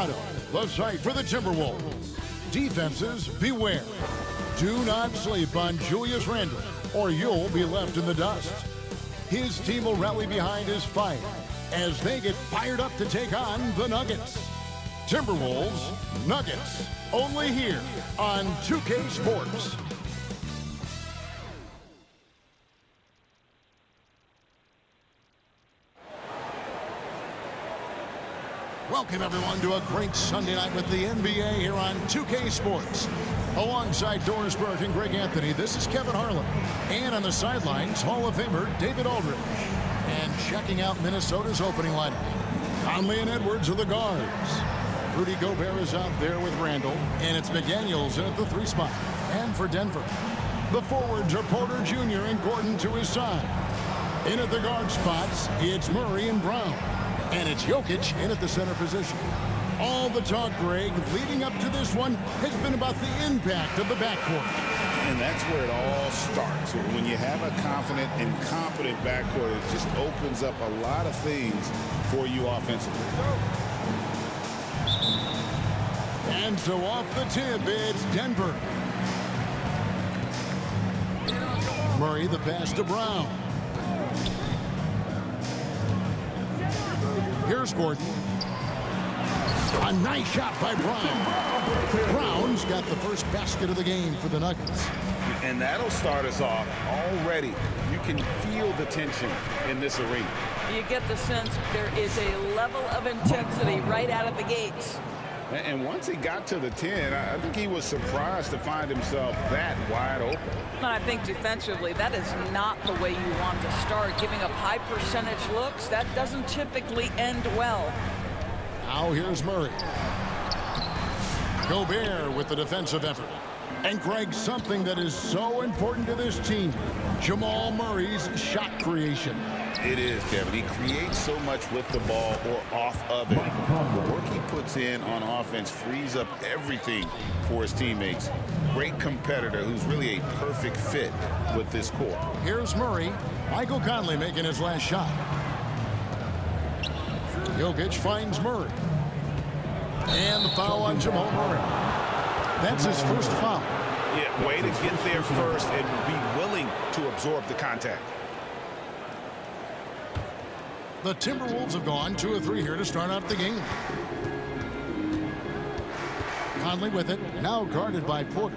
Colorado, the site for the Timberwolves. Defenses, beware. Do not sleep on Julius Randle, or you'll be left in the dust. His team will rally behind his fight as they get fired up to take on the Nuggets. Timberwolves, Nuggets, only here on 2K Sports. Welcome, everyone, to a great Sunday night with the NBA here on 2K Sports. Alongside Doris Burke and Greg Anthony, this is Kevin Harlan. And on the sidelines, Hall of Famer David Aldridge. And checking out Minnesota's opening lineup, Conley and Edwards are the guards. Rudy Gobert is out there with Randall, and it's McDaniels in at the 3 spot. And for Denver, the forwards are Porter Jr. and Gordon to his side. In at the guard spots, it's Murray and Brown. And it's Jokic in at the center position. All the talk, Greg, leading up to this one has been about the impact of the backcourt. And that's where it all starts. When you have a confident and competent backcourt, it just opens up a lot of things for you offensively. And so off the tip, it's Denver. Murray, the pass to Brown. Here's Gordon. A nice shot by Brown. Brown's got the first basket of the game for the Nuggets. And that'll start us off already. You can feel the tension in this arena. You get the sense there is a level of intensity right out of the gates. And once he got to the 10, I think he was surprised to find himself that wide open. And I think defensively, that is not the way you want to start. Giving up high percentage looks, that doesn't typically end well. Now here's Murray. Gobert with the defensive effort. And Greg, something that is so important to this team, Jamal Murray's shot creation. It is, Kevin. He creates so much with the ball or off of it. The work he puts in on offense frees up everything for his teammates. Great competitor who's really a perfect fit with this core. Here's Murray. Michael Conley making his last shot. Jokic finds Murray. And the foul on Jamal Murray. That's his first foul. Yeah, way to get there first and be willing to absorb the contact. The Timberwolves have gone 2 of 3 here to start out the game. Conley with it, now guarded by Porter.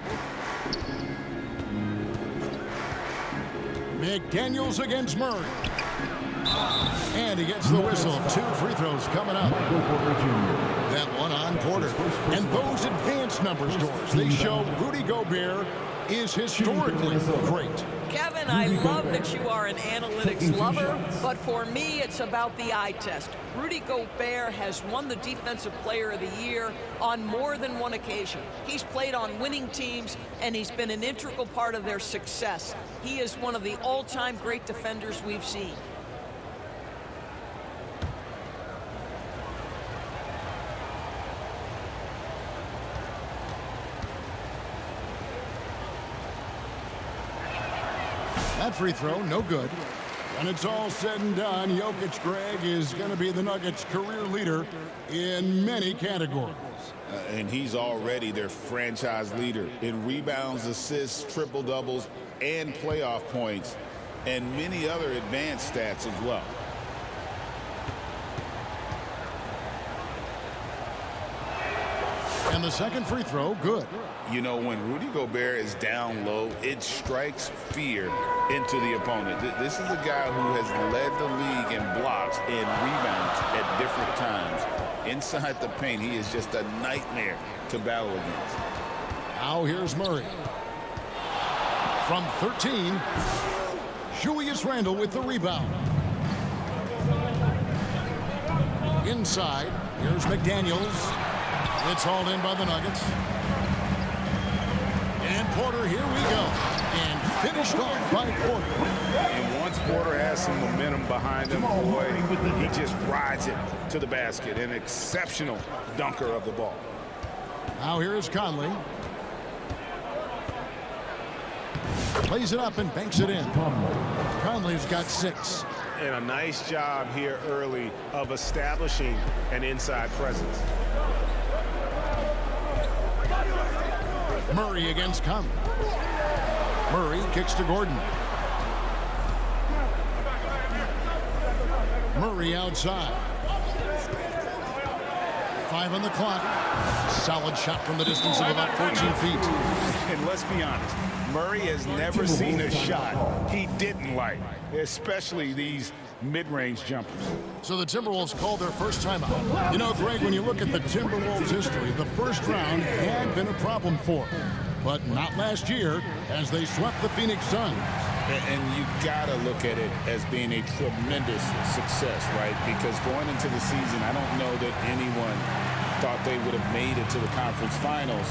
McDaniels against Murray. And he gets the whistle. 2 free throws coming up. That one on Porter. And those advanced numbers, Doors, they show Rudy Gobert is historically great. Kevin, I love that you are an analytics lover, but for me, it's about the eye test. Rudy Gobert has won the Defensive Player of the Year on more than one occasion. He's played on winning teams, and he's been an integral part of their success. He is one of the all-time great defenders we've seen. That free throw, no good. When it's all said and done, Jokic, Greg, is going to be the Nuggets' career leader in many categories. And he's already their franchise leader in rebounds, assists, triple-doubles, and playoff points, and many other advanced stats as well. And the second free throw, good. You know, when Rudy Gobert is down low, it strikes fear into the opponent. This is a guy who has led the league in blocks and rebounds at different times. Inside the paint, he is just a nightmare to battle against. Now here's Murray. From 13, Julius Randle with the rebound. Inside, here's McDaniels. It's hauled in by the Nuggets. And Porter, here we go. And finished off by Porter. And once Porter has some momentum behind him, boy, he just rides it to the basket. An exceptional dunker of the ball. Now here's Conley. Plays it up and banks it in. Conley's got 6. And a nice job here early of establishing an inside presence. Murray against Conley. Murray kicks to Gordon. Murray outside. 5 on the clock. Solid shot from the distance of about 14 feet. And let's be honest, Murray has never seen a shot he didn't like, especially these mid-range jumpers. So the Timberwolves called their first timeout. You know, Greg, when you look at the Timberwolves' history, the first round had been a problem for them. But not last year, as they swept the Phoenix Suns. And you got to look at it as being a tremendous success, right? Because going into the season, I don't know that anyone thought they would have made it to the conference finals.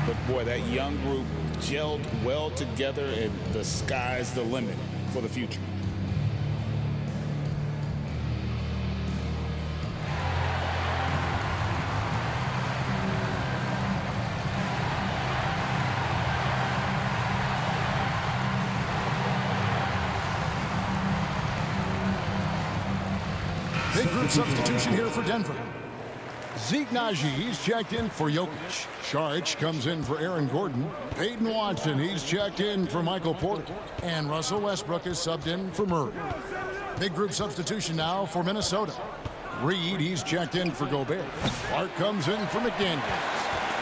But, boy, that young group gelled well together, and the sky's the limit for the future. Big group substitution here for Denver. Zeke Naji, he's checked in for Jokic. Saric comes in for Aaron Gordon. Peyton Watson, he's checked in for Michael Porter. And Russell Westbrook is subbed in for Murray. Big group substitution now for Minnesota. Reed, he's checked in for Gobert. Clark comes in for McDaniels.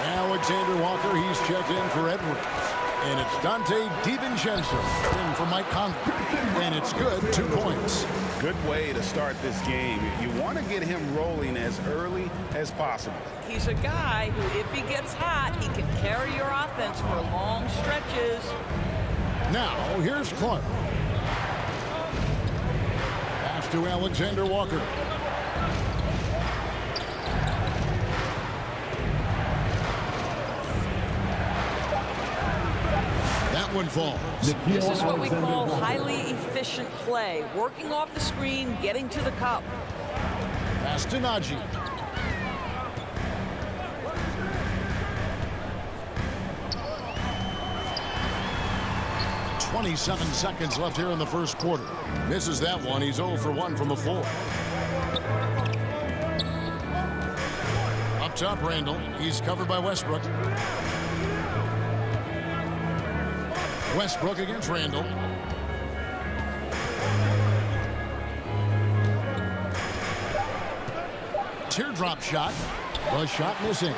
Alexander Walker, he's checked in for Edwards. And it's Dante DiVincenzo in for Mike Conley. And it's good, 2 points. Good way to start this game. You want to get him rolling as early as possible. He's a guy who, if he gets hot, he can carry your offense for long stretches. Now, here's Clark. Pass to Alexander Walker. That one falls. This is what we call highly efficient play. Working off the screen, getting to the cup. Pass to Naji. .27 seconds left here in the first quarter. Misses that one. He's 0 for 1 from the floor. Up top, Randall. He's covered by Westbrook. Westbrook against Randall. Teardrop shot. The shot missing.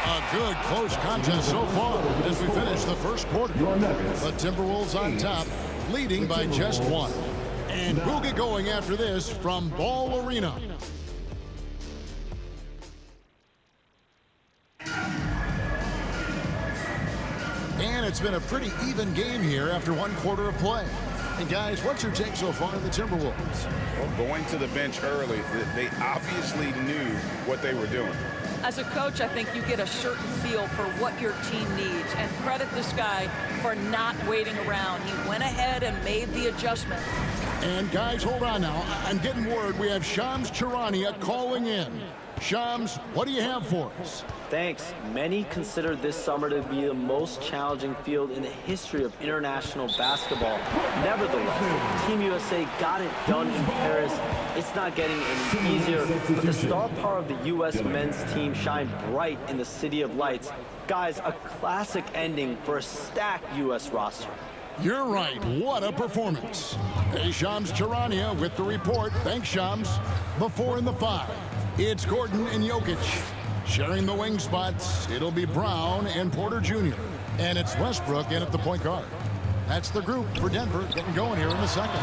A good close contest so far as we finish the first quarter. The Timberwolves on top, leading by just 1. And we'll get going after this from Ball Arena. And it's been a pretty even game here after 1 quarter of play. And guys, what's your take so far on the Timberwolves? Well, going to the bench early, they obviously knew what they were doing. As a coach, I think you get a certain feel for what your team needs. And credit this guy for not waiting around. He went ahead and made the adjustment. And guys, hold on now. I'm getting word we have Shams Charania calling in. Shams, what do you have for us? Thanks. Many consider this summer to be the most challenging field in the history of international basketball. Nevertheless, Team USA got it done in Paris. It's not getting any easier, but the star power of the U.S. men's team shined bright in the City of Lights. Guys, a classic ending for a stacked U.S. roster. You're right. What a performance. Hey, Shams Charania with the report. Thanks, Shams. Before in the 5, it's Gordon and Jokic. Sharing the wing spots, it'll be Brown and Porter Jr. And it's Westbrook in at the point guard. That's the group for Denver getting going here in the second.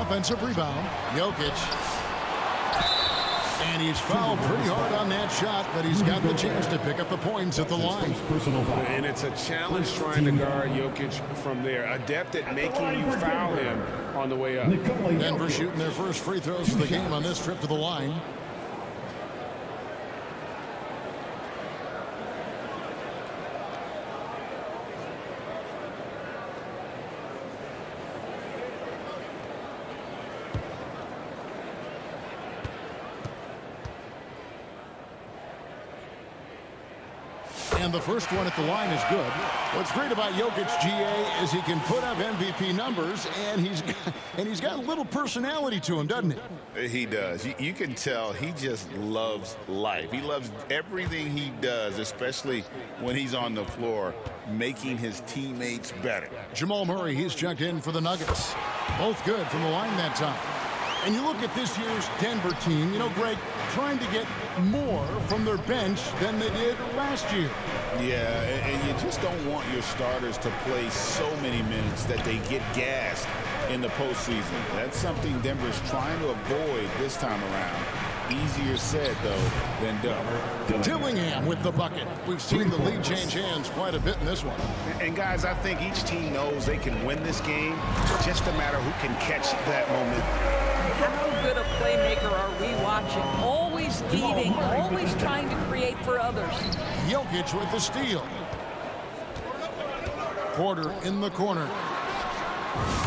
Offensive rebound, Jokic. And he's fouled pretty hard on that shot, but he's got the chance to pick up the points at the line. And it's a challenge trying to guard Jokic from there. Adept at making you foul him on the way up. Denver shooting their first free throws of the game on this trip to the line. And the first one at the line is good. What's great about Jokic, GA, is he can put up MVP numbers, and he's got a little personality to him, doesn't he? He does. You can tell he just loves life. He loves everything he does, especially when he's on the floor, making his teammates better. Jamal Murray, he's checked in for the Nuggets. Both good from the line that time. And you look at this year's Denver team, you know, Greg, trying to get more from their bench than they did last year. Yeah, and you just don't want your starters to play so many minutes that they get gassed in the postseason. That's something Denver's trying to avoid this time around. Easier said, though, than done. Dillingham with the bucket. We've seen the lead change hands quite a bit in this one. And, guys, I think each team knows they can win this game. It's just a matter who can catch that moment. How good a playmaker are we watching? Always leading, always trying to create for others. Jokic with the steal. Porter in the corner.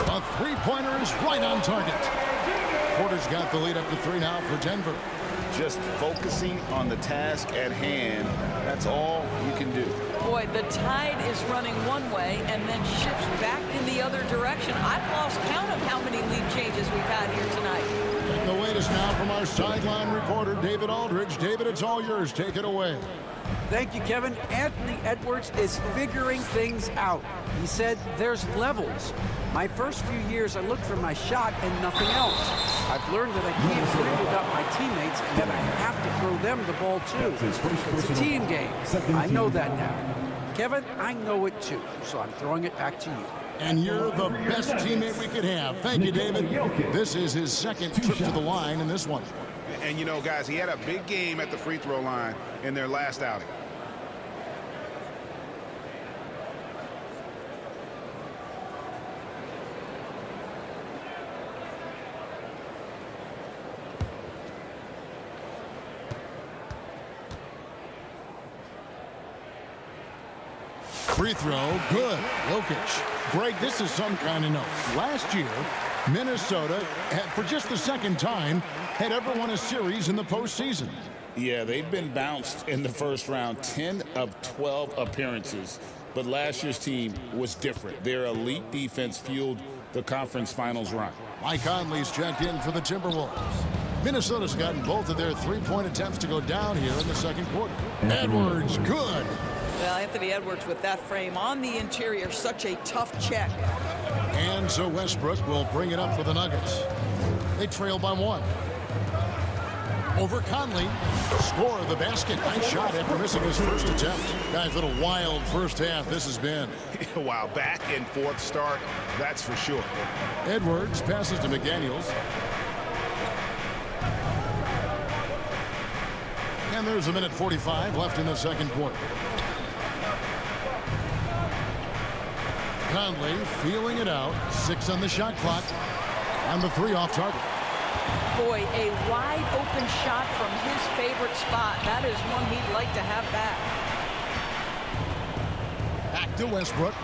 A three-pointer is right on target. Porter's got the lead up to 3 now for Denver. Just focusing on the task at hand, that's all you can do. Boy, the tide is running one way and then shifts back in the other direction. I've lost count of how many lead changes we've had here tonight. And the latest now from our sideline reporter, David Aldridge. David, it's all yours. Take it away. Thank you, Kevin. Anthony Edwards is figuring things out. He said there's levels. My first few years, I looked for my shot and nothing else. I've learned that I can't bring it up my teammates and that I have to throw them the ball too. It's a team game. I know that now. Kevin, I know it too, so I'm throwing it back to you. And you're the best teammate we could have. Thank you, David. This is his second trip to the line in this one. And, you know, guys, he had a big game at the free throw line in their last outing. Free throw, good. Jokic. Greg, this is some kind of note. Last year, Minnesota, for just the second time, had ever won a series in the postseason. Yeah, they've been bounced in the first round, 10 of 12 appearances. But last year's team was different. Their elite defense fueled the conference finals run. Mike Conley's checked in for the Timberwolves. Minnesota's gotten both of their three-point attempts to go down here in the second quarter. Edwards, good. Well, Anthony Edwards with that frame on the interior, such a tough check. And so Westbrook will bring it up for the Nuggets. They trail by 1. Over Conley. Score the basket. Nice shot after missing his first attempt. Guys, little wild first half this has been. Wow, back and forth start, that's for sure. Edwards passes to McDaniels. And there's a minute 45 left in the second quarter. Conley feeling it out. 6 on the shot clock. And the 3 off target. Boy, a wide open shot from his favorite spot. That is one he'd like to have back. Back to Westbrook.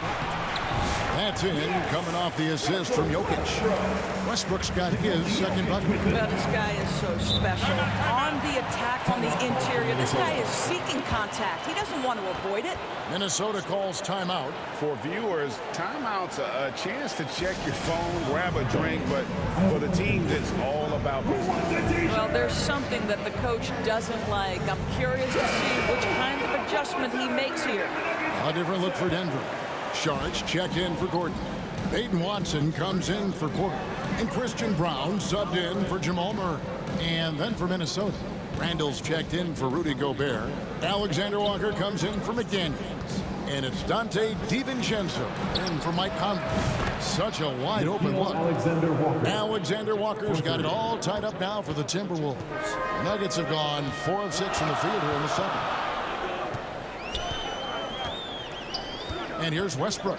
That's in, coming off the assist from Jokic. Westbrook's got his second bucket. Well, this guy is so special. On the attack on the interior, this guy is seeking contact. He doesn't want to avoid it. Minnesota calls timeout. For viewers, timeout's a chance to check your phone, grab a drink, but for the team, it's all about business. Well, there's something that the coach doesn't like. I'm curious to see which kind of adjustment he makes here. A different look for Denver. Saric checked in for Gordon. Peyton Watson comes in for Porter. And Christian Brown subbed in for Jamal Murray. And then for Minnesota, Randall's checked in for Rudy Gobert. Alexander Walker comes in for McDaniels. And it's Dante DiVincenzo in for Mike Conley. Such a wide open look. Alexander Walker's got it all tied up now for the Timberwolves. The Nuggets have gone 4 of 6 from the field here in the second. And here's Westbrook.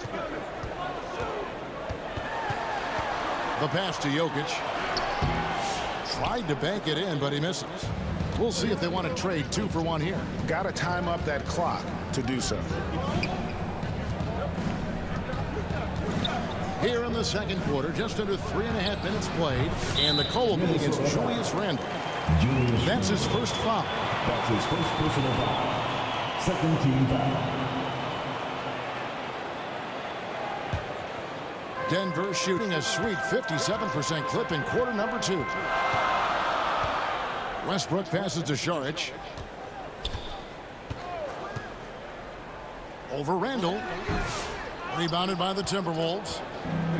The pass to Jokic. Tried to bank it in, but he misses. We'll see if they want to trade 2 for 1 here. Got to time up that clock to do so. Here in the second quarter, just under 3.5 minutes played, and the call will be against Julius Randle. That's his first foul. That's his first personal foul. Second team foul. Denver shooting a sweet 57% clip in quarter number 2. Westbrook passes to Šarić. Over Randall. Rebounded by the Timberwolves.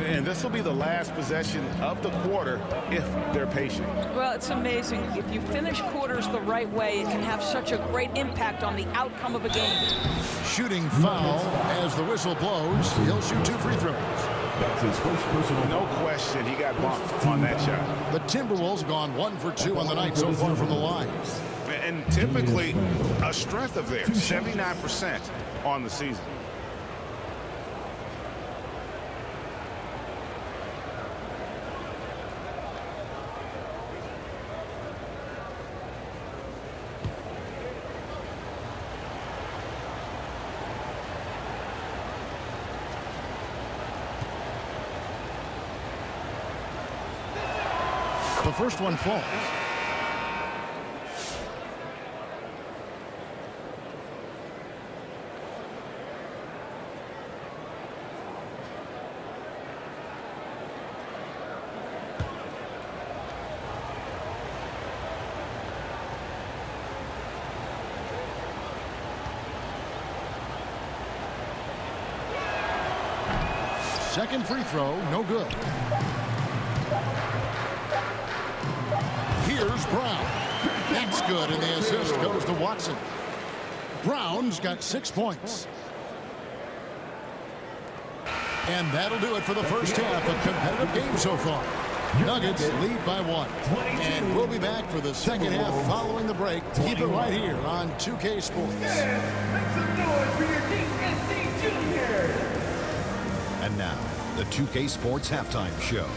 And this will be the last possession of the quarter if they're patient. Well, it's amazing. If you finish quarters the right way, it can have such a great impact on the outcome of a game. Shooting foul as the whistle blows. He'll shoot 2 free throws. That's his first personal. No question, he got bumped on that shot. The Timberwolves gone 1 for 2 on the night so far from the line. And typically a strength of theirs, 79% on the season. The first one falls. Second free throw, no good. Here's Brown. That's good, and the assist goes to Watson. Brown's got 6 points. And that'll do it for the first half. A competitive game so far. Nuggets lead by 1. And we'll be back for the second half following the break. Keep it right here on 2K Sports. And now, the 2K Sports Halftime Show.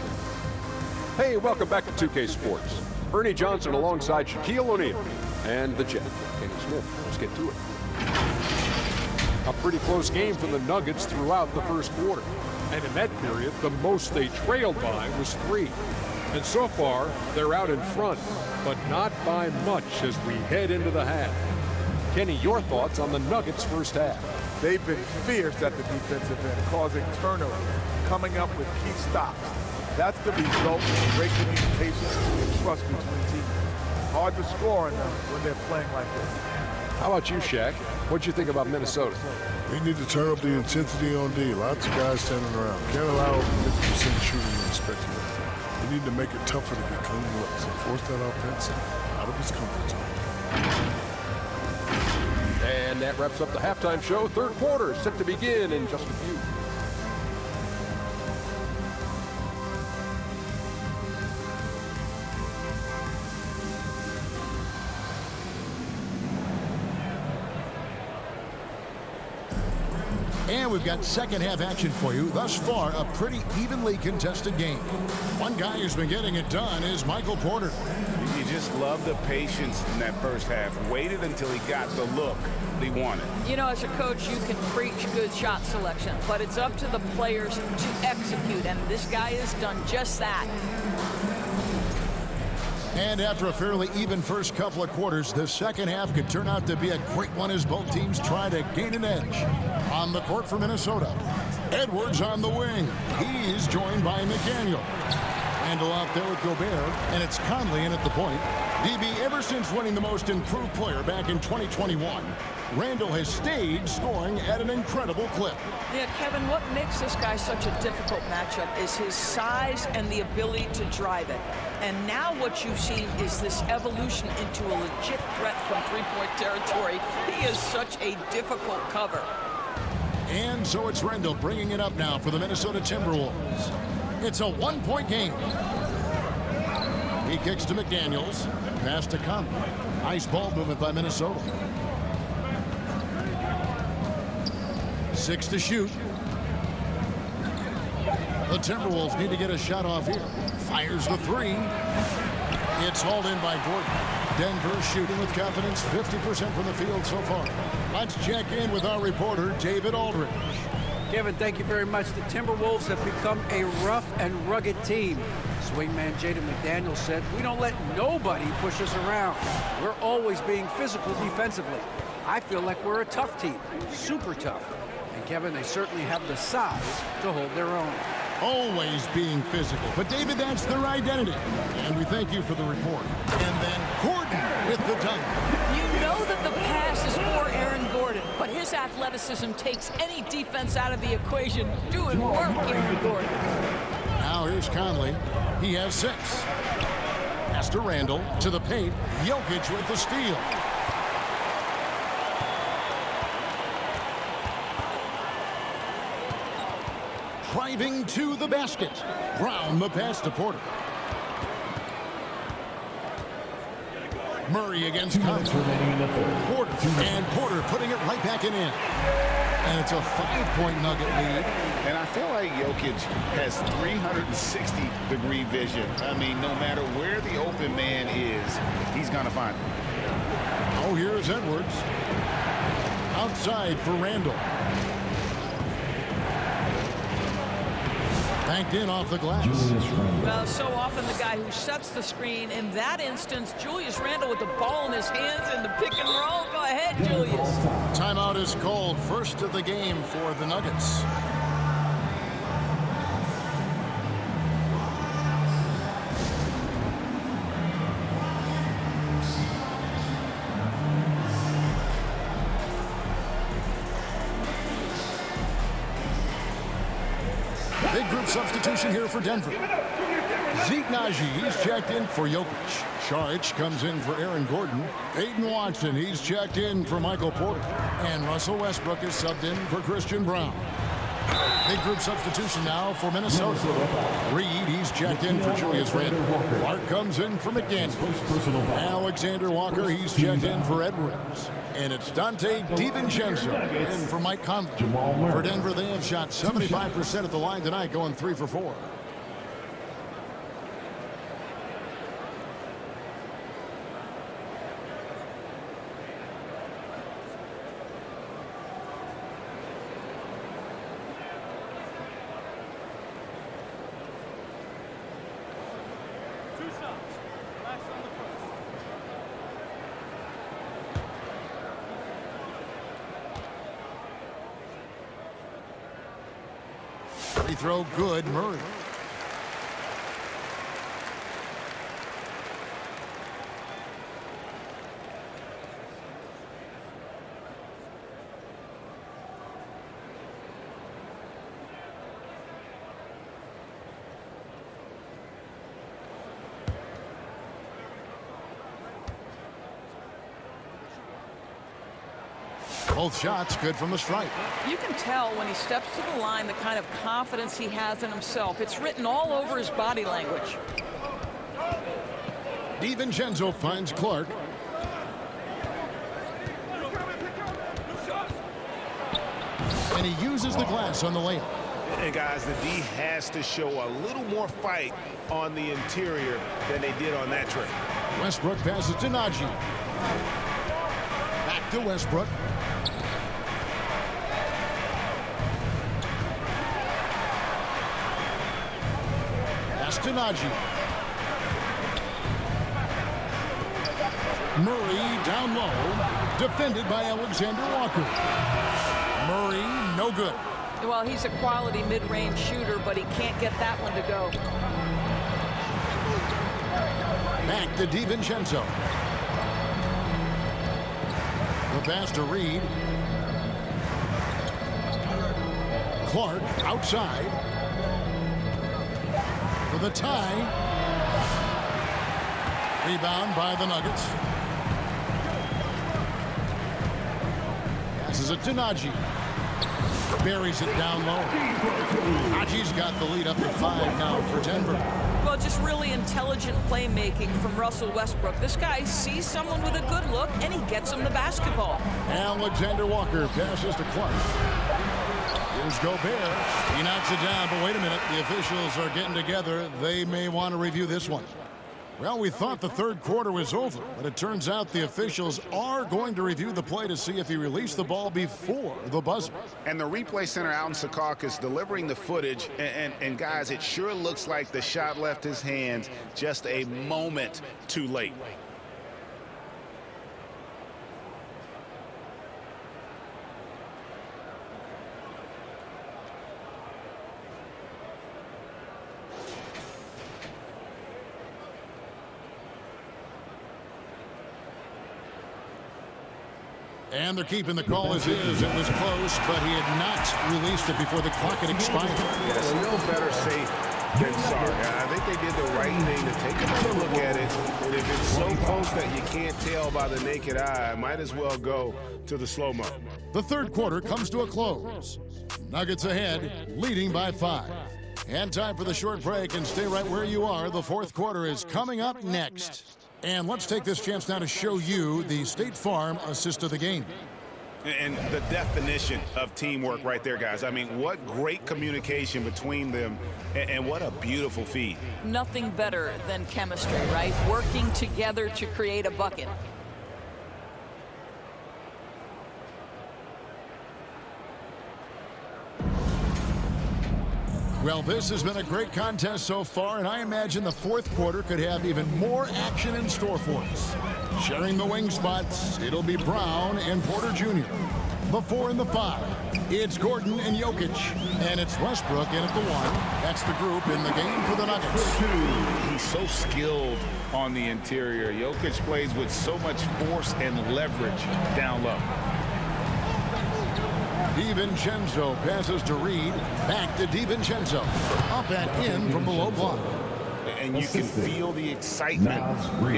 Hey, welcome back to 2K Sports. Ernie Johnson alongside Shaquille O'Neal and the Jet, Kenny Smith. Let's get to it. A pretty close game for the Nuggets throughout the first quarter. And in that period, the most they trailed by was 3. And so far, they're out in front, but not by much as we head into the half. Kenny, your thoughts on the Nuggets' first half? They've been fierce at the defensive end, causing turnovers, coming up with key stops. That's the result of great communication and trust between teams. Hard to score on them when they're playing like this. How about you, Shaq? What'd you think about Minnesota? They need to turn up the intensity on D. Lots of guys standing around. Can't allow 50% shooting and speculate. They need to make it tougher to get clean looks and force that offense out of his comfort zone. And that wraps up the halftime show. Third quarter is set to begin in just a few. And we've got second half action for you. Thus far, a pretty evenly contested game. One guy who's been getting it done is Michael Porter. You just love the patience in that first half. Waited until he got the look he wanted. You know, as a coach, you can preach good shot selection, but it's up to the players to execute, and this guy has done just that. And after a fairly even first couple of quarters, the second half could turn out to be a great one as both teams try to gain an edge. On the court for Minnesota, Edwards on the wing. He's joined by McDaniel. Randall out there with Gobert, and it's Conley in at the point. DB, ever since winning the most improved player back in 2021, Randall has stayed scoring at an incredible clip. Yeah, Kevin, what makes this guy such a difficult matchup is his size and the ability to drive it. And now what you've seen is this evolution into a legit threat from three-point territory. He is such a difficult cover. And so it's Randall bringing it up now for the Minnesota Timberwolves. It's a one-point game. He kicks to McDaniels. Pass to Conley. Nice ball movement by Minnesota. 6 to shoot. The Timberwolves need to get a shot off here. Fires the 3. It's hauled in by Gordon. Denver shooting with confidence, 50% from the field so far. Let's check in with our reporter, David Aldridge. Kevin, thank you very much. The Timberwolves have become a rough and rugged team. Swingman Jaden McDaniels said, "We don't let nobody push us around. We're always being physical defensively." I feel like we're a tough team, super tough. And Kevin, they certainly have the size to hold their own. Always being physical. But, David, that's their identity. And we thank you for the report. And then Gordon with the dunk. You know that the pass is for Aaron Gordon, but his athleticism takes any defense out of the equation. Doing work, Aaron Gordon. Now here's Conley. He has 6. Pass to Randall, to the paint. Jokic with the steal. Driving to the basket. Brown the pass to Porter. Murray against Conley. Porter. And Porter putting it right back in. And it's a 5-point Nugget lead. And I feel like Jokic has 360-degree vision. I mean, no matter where the open man is, he's going to find him. Oh, here's Edwards. Outside for Randall. Banked in off the glass. Well, so often the guy who sets the screen. In that instance, Julius Randle with the ball in his hands in the pick and roll. Go ahead, Julius. Timeout is called. First of the game for the Nuggets. Big group substitution here for Denver. Zeke Naji, he's checked in for Jokic. Saric comes in for Aaron Gordon. Aiden Watson, he's checked in for Michael Porter. And Russell Westbrook is subbed in for Christian Brown. Big group substitution now for Minnesota. Reed, he's checked in for Julius Randle. Clark comes in for McDaniels. Alexander Walker, he's checked in for Edwards. And it's Dante DiVincenzo in for Mike Conley. For Denver, they have shot 75% at the line tonight, going 3 for 4. Free throw good, Murray. Both shots good from the stripe. You can tell when he steps to the line the kind of confidence he has in himself. It's written all over his body language. DiVincenzo finds Clark. And he uses the glass on the layup. And guys, the D has to show a little more fight on the interior than they did on that trip. Westbrook passes to Naji. Back to Westbrook. Pass to Naji. Murray down low. Defended by Alexander Walker. Murray, no good. Well, he's a quality mid-range shooter, but he can't get that one to go. Back to DiVincenzo. The pass to Reed. Clark outside. For the tie. Rebound by the Nuggets. Passes it to Naji. Buries it down low. Naji's got the lead up to 5 now for Denver. Well, just really intelligent playmaking from Russell Westbrook. This guy sees someone with a good look, and he gets him the basketball. Alexander Walker passes to Clark. Here's Gobert. He knocks it down, but wait a minute. The officials are getting together. They may want to review this one. Well, we thought the third quarter was over, but it turns out the officials are going to review the play to see if he released the ball before the buzzer. And the replay center out in Secaucus delivering the footage. And guys, it sure looks like the shot left his hands just a moment too late. And they're keeping the call as is. It was close, but he had not released it before the clock had expired. Yeah, still better safe than sorry. I think they did the right thing to take another look at it. And if it's so close that you can't tell by the naked eye, might as well go to the slow-mo. The third quarter comes to a close. Nuggets ahead, leading by 5. And time for the short break, and stay right where you are. The fourth quarter is coming up next. And let's take this chance now to show you the State Farm assist of the game. And the definition of teamwork right there, guys. I mean, what great communication between them, and what a beautiful feed. Nothing better than chemistry, right? Working together to create a bucket. Well, this has been a great contest so far, and I imagine the fourth quarter could have even more action in store for us. Sharing the wing spots, it'll be Brown and Porter Jr. The 4 and the 5. It's Gordon and Jokic, and it's Westbrook in at the 1. That's the group in the game for the Nuggets. He's so skilled on the interior. Jokic plays with so much force and leverage down low. DiVincenzo passes to Reed. Back to DiVincenzo. Up and in from the low block. And you can feel the excitement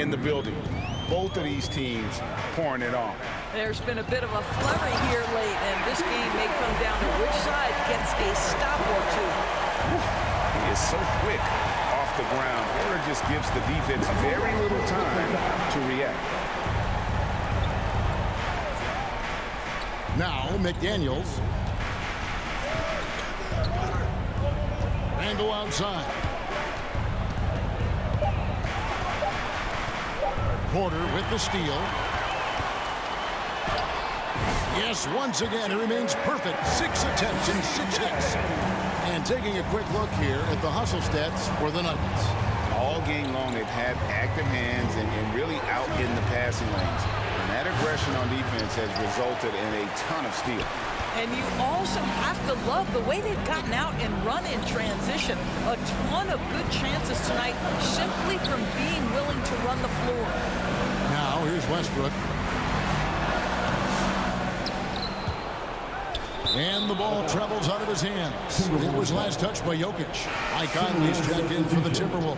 in the building. Both of these teams pouring it on. There's been a bit of a flurry here late, and this game may come down to which side gets a stop or two. He is so quick off the ground. Porter just gives the defense very little time to react. Now McDaniels. And go outside. Porter with the steal. Yes, once again, it remains perfect. 6 attempts and 6 hits. And taking a quick look here at the hustle stats for the Nuggets. All game long, they've had active hands and really out in the passing lanes. And that aggression on defense has resulted in a ton of steals. And you also have to love the way they've gotten out and run in transition. A ton of good chances tonight simply from being willing to run the floor. Now, here's Westbrook. And the ball travels out of his hands. It was last touched by Jokic. Mike Conley's checked in for the Timberwolves.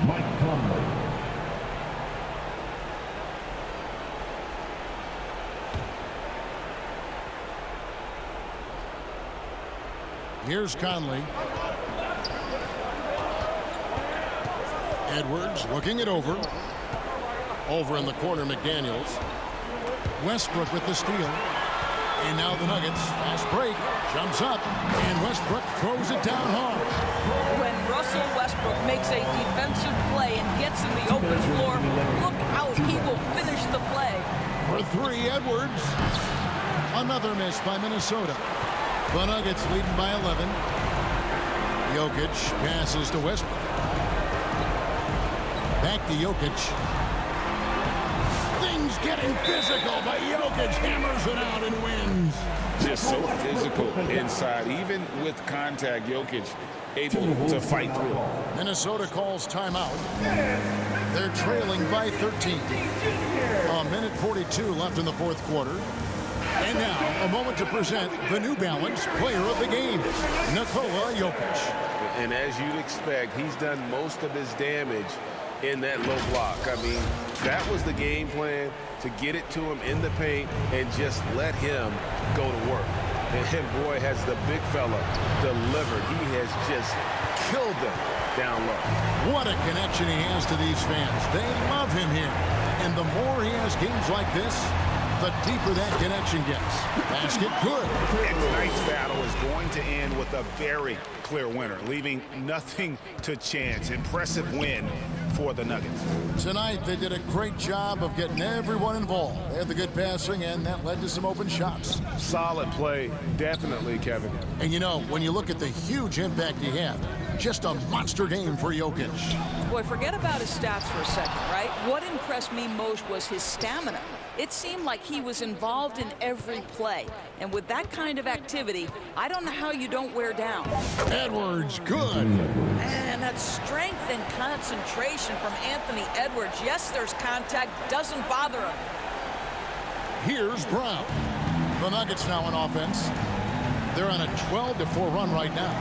Mike Conley. Here's Conley. Edwards looking it over. Over in the corner, McDaniels. Westbrook with the steal. And now the Nuggets, fast break, jumps up, and Westbrook throws it down hard. When Russell Westbrook makes a defensive play and gets in the open floor, look out, he will finish the play. For 3, Edwards. Another miss by Minnesota. The Nuggets leading by 11. Jokic passes to Westbrook. Back to Jokic. Things getting physical, but Jokic hammers it out and wins. Just so physical inside. Even with contact, Jokic able to fight through. Minnesota calls timeout. They're trailing by 13. A minute 42 left in the fourth quarter. And now, a moment to present the New Balance Player of the Game, Nikola Jokic. And as you'd expect, he's done most of his damage in that low block. I mean, that was the game plan, to get it to him in the paint and just let him go to work. And boy, has the big fella delivered. He has just killed them down low. What a connection he has to these fans. They love him here. And the more he has games like this, the deeper that connection gets. Basket good. And tonight's battle is going to end with a very clear winner, leaving nothing to chance. Impressive win for the Nuggets. Tonight, they did a great job of getting everyone involved. They had the good passing, and that led to some open shots. Solid play, definitely, Kevin. And you know, when you look at the huge impact he had, just a monster game for Jokic. Boy, forget about his stats for a second, right? What impressed me most was his stamina. It seemed like he was involved in every play. And with that kind of activity, I don't know how you don't wear down. Edwards, good. And that strength and concentration from Anthony Edwards. Yes, there's contact, doesn't bother him. Here's Brown. The Nuggets now on offense. They're on a 12-4 run right now.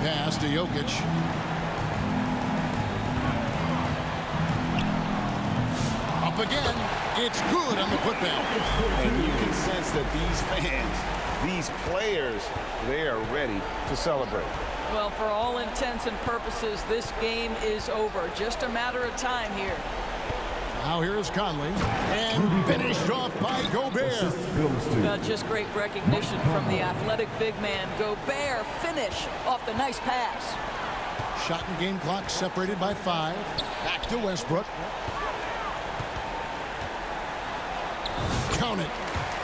Pass to Jokic. Up again. It's good on the putback. And you can sense that these fans, these players, they are ready to celebrate. Well, for all intents and purposes, this game is over. Just a matter of time here. Now here's Conley. And finished off by Gobert. Just great recognition from the athletic big man. Gobert finish off the nice pass. Shot and game clock separated by 5. Back to Westbrook. Count it.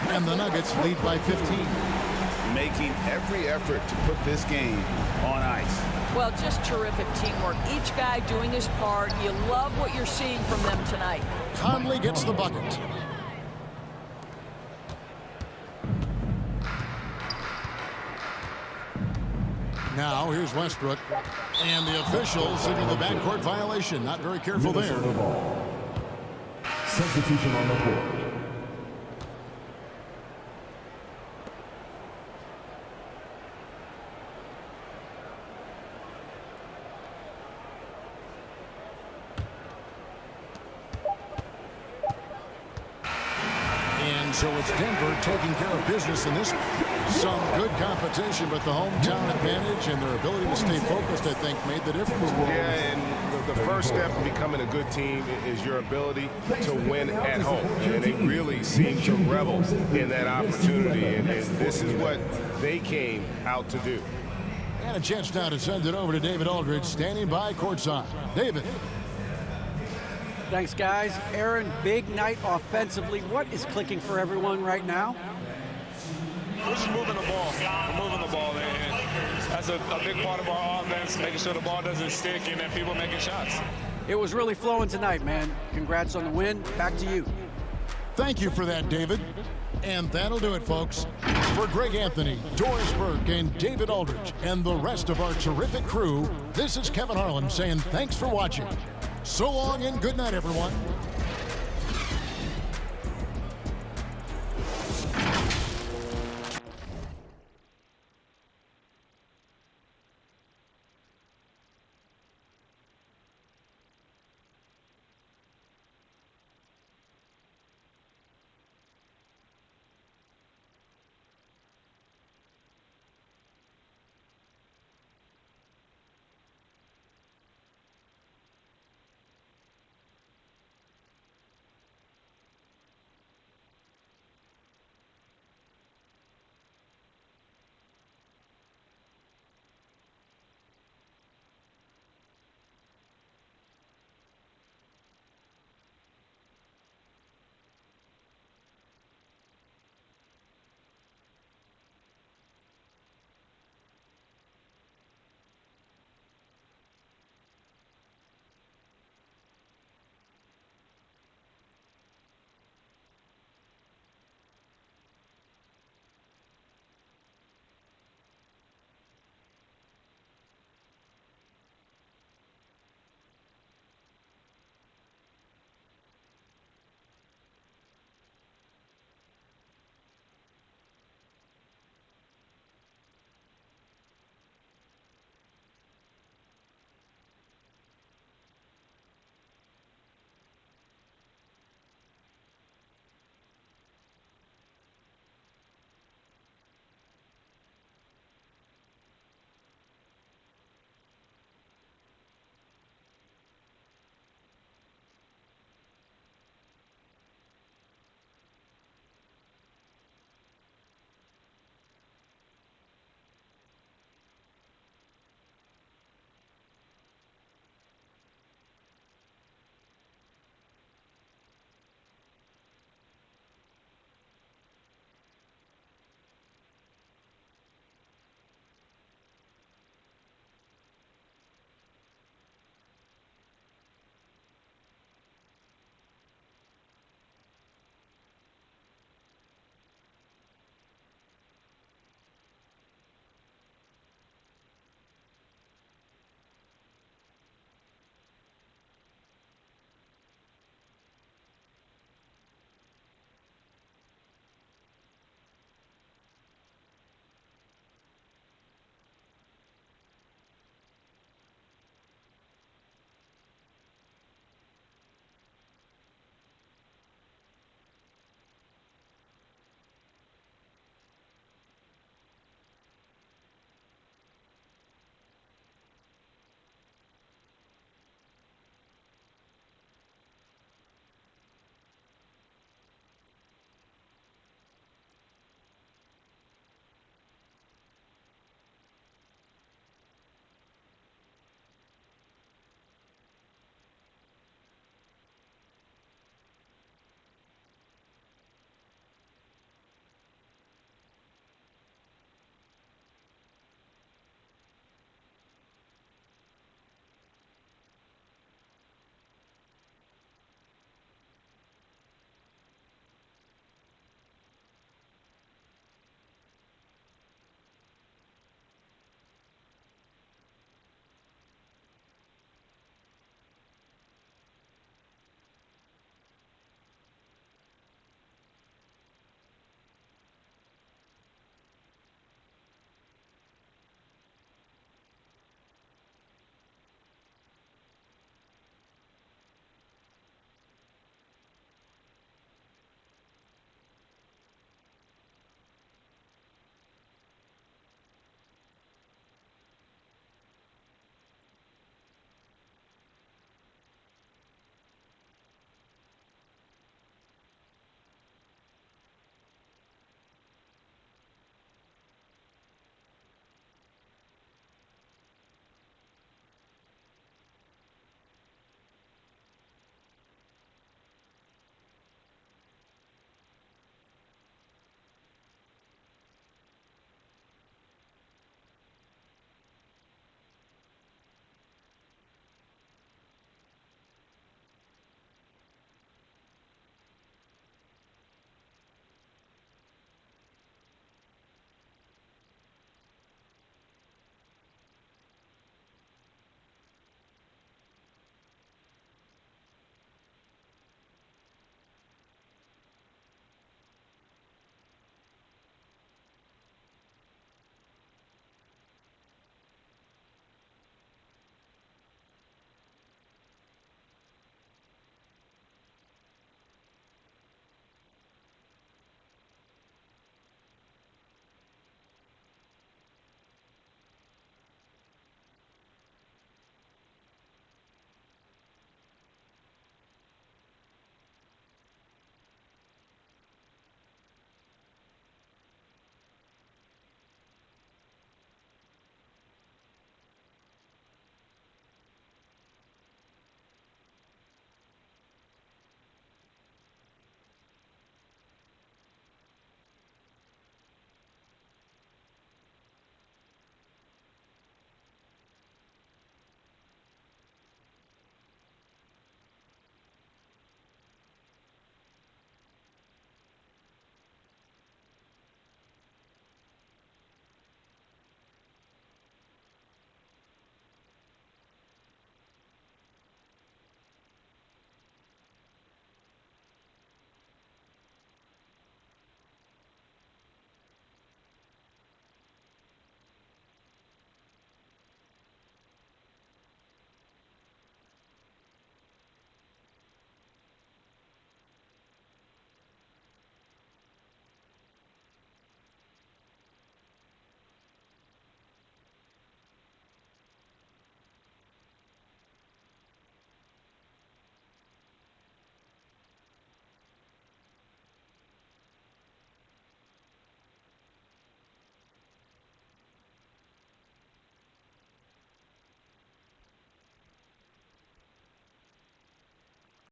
And the Nuggets lead by 15. Making every effort to put this game on ice. Well, just terrific teamwork. Each guy doing his part. You love what you're seeing from them tonight. Conley gets the bucket. Now here's Westbrook. And the officials signal the backcourt violation. Not very careful there. Substitution on the court. So it's Denver taking care of business in this. Some good competition, but the hometown advantage and their ability to stay focused, I think, made the difference. Yeah, and the first step in becoming a good team is your ability to win at home. And they really seem to revel in that opportunity. And this is what they came out to do. And a chance now to send it over to David Aldridge, standing by courtside. David. Thanks, guys. Aaron, big night offensively. What is clicking for everyone right now? We're just moving the ball. We're moving the ball, and that's a big part of our offense, making sure the ball doesn't stick and then people making shots. It was really flowing tonight, man. Congrats on the win. Back to you. Thank you for that, David. And that'll do it, folks. For Greg Anthony, Doris Burke, and David Aldridge, and the rest of our terrific crew, this is Kevin Harlan saying thanks for watching. So long and good night, everyone.